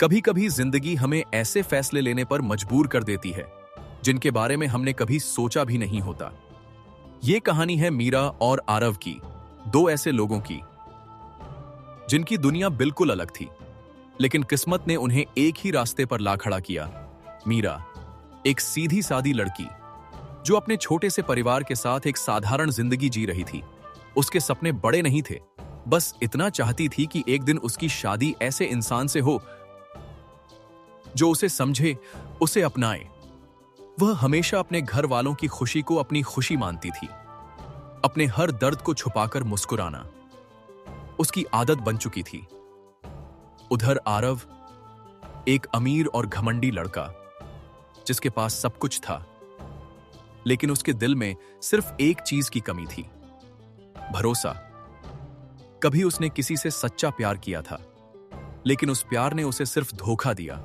कभी कभी जिंदगी हमें ऐसे फैसले लेने पर मजबूर कर देती है जिनके बारे में हमने कभी सोचा भी नहीं होता। ये कहानी है मीरा और आरव की, दो ऐसे लोगों की जिनकी दुनिया बिल्कुल अलग थी, लेकिन किस्मत ने उन्हें एक ही रास्ते पर ला खड़ा किया। मीरा, एक सीधी सादी लड़की जो अपने छोटे से परिवार के साथ एक साधारण जिंदगी जी रही थी। उसके सपने बड़े नहीं थे, बस इतना चाहती थी कि एक दिन उसकी शादी ऐसे इंसान से हो जो उसे समझे, उसे अपनाए। वह हमेशा अपने घर वालों की खुशी को अपनी खुशी मानती थी। अपने हर दर्द को छुपाकर मुस्कुराना उसकी आदत बन चुकी थी। उधर आरव, एक अमीर और घमंडी लड़का जिसके पास सब कुछ था, लेकिन उसके दिल में सिर्फ एक चीज की कमी थी, भरोसा। कभी उसने किसी से सच्चा प्यार किया था, लेकिन उस प्यार ने उसे सिर्फ धोखा दिया।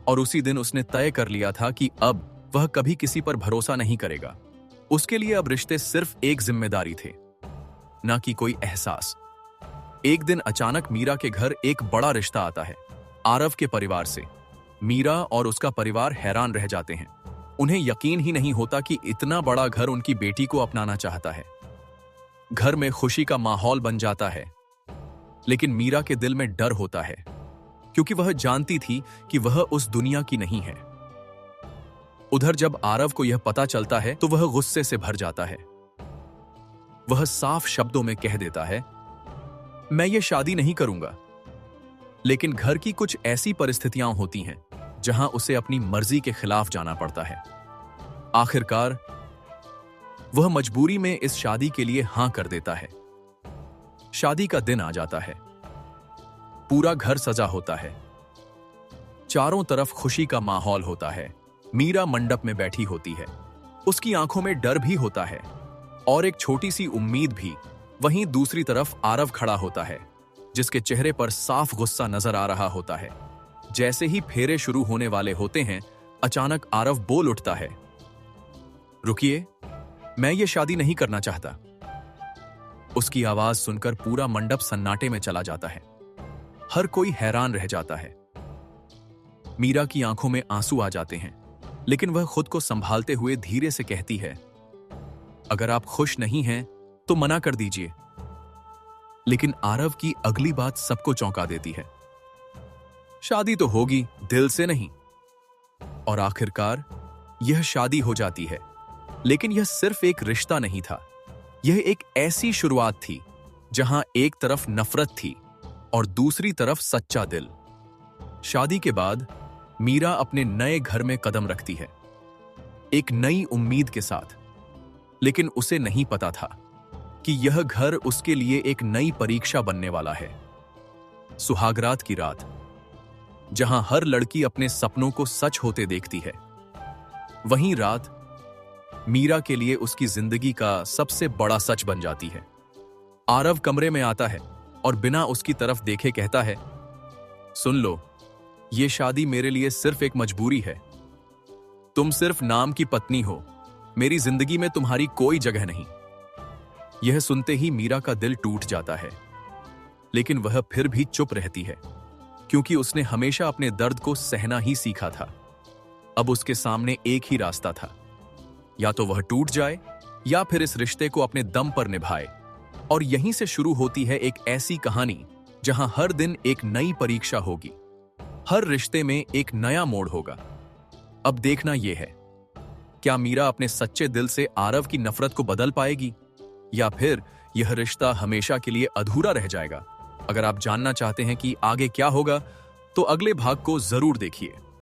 और उसी दिन उसने तय कर लिया था कि अब वह कभी किसी पर भरोसा नहीं करेगा। उसके लिए अब रिश्ते सिर्फ एक जिम्मेदारी थे, ना कि कोई एहसास। एक दिन अचानक मीरा के घर एक बड़ा रिश्ता आता है, आरव के परिवार से। मीरा और उसका परिवार हैरान रह जाते हैं। उन्हें यकीन ही नहीं होता कि इतना बड़ा घर उनकी बेटी को अपनाना चाहता है। घर में खुशी का माहौल बन जाता है, लेकिन मीरा के दिल में डर होता है, क्योंकि वह जानती थी कि वह उस दुनिया की नहीं है। उधर जब आरव को यह पता चलता है तो वह गुस्से से भर जाता है। वह साफ शब्दों में कह देता है, मैं ये शादी नहीं करूंगा। लेकिन घर की कुछ ऐसी परिस्थितियां होती हैं जहां उसे अपनी मर्जी के खिलाफ जाना पड़ता है। आखिरकार वह मजबूरी में इस शादी के लिए हां कर देता है। शादी का दिन आ जाता है। पूरा घर सजा होता है। चारों तरफ खुशी का माहौल होता है। मीरा मंडप में बैठी होती है। उसकी आंखों में डर भी होता है और एक छोटी सी उम्मीद भी। वहीं दूसरी तरफ आरव खड़ा होता है, जिसके चेहरे पर साफ गुस्सा नजर आ रहा होता है। जैसे ही फेरे शुरू होने वाले होते हैं, अचानक आरव बोल उठता है, रुकिए, मैं ये शादी नहीं करना चाहता। उसकी आवाज सुनकर पूरा मंडप सन्नाटे में चला जाता है। हर कोई हैरान रह जाता है। मीरा की आंखों में आंसू आ जाते हैं, लेकिन वह खुद को संभालते हुए धीरे से कहती है, अगर आप खुश नहीं हैं तो मना कर दीजिए। लेकिन आरव की अगली बात सबको चौंका देती है। शादी तो होगी, दिल से नहीं। और आखिरकार यह शादी हो जाती है। लेकिन यह सिर्फ एक रिश्ता नहीं था, यह एक ऐसी शुरुआत थी जहां एक तरफ नफरत थी और दूसरी तरफ सच्चा दिल। शादी के बाद मीरा अपने नए घर में कदम रखती है, एक नई उम्मीद के साथ। लेकिन उसे नहीं पता था कि यह घर उसके लिए एक नई परीक्षा बनने वाला है। सुहागरात की रात, जहां हर लड़की अपने सपनों को सच होते देखती है, वहीं रात मीरा के लिए उसकी जिंदगी का सबसे बड़ा सच बन जाती है। आरव कमरे में आता है और बिना उसकी तरफ देखे कहता है, सुन लो, ये शादी मेरे लिए सिर्फ एक मजबूरी है। तुम सिर्फ नाम की पत्नी हो, मेरी जिंदगी में तुम्हारी कोई जगह नहीं। यह सुनते ही मीरा का दिल टूट जाता है, लेकिन वह फिर भी चुप रहती है, क्योंकि उसने हमेशा अपने दर्द को सहना ही सीखा था। अब उसके सामने एक ही रास्ता था, या तो वह टूट जाए या फिर इस रिश्ते को अपने दम पर निभाए। और यहीं से शुरू होती है एक ऐसी कहानी जहां हर दिन एक नई परीक्षा होगी, हर रिश्ते में एक नया मोड़ होगा। अब देखना यह है, क्या मीरा अपने सच्चे दिल से आरव की नफरत को बदल पाएगी, या फिर यह रिश्ता हमेशा के लिए अधूरा रह जाएगा। अगर आप जानना चाहते हैं कि आगे क्या होगा, तो अगले भाग को जरूर देखिए।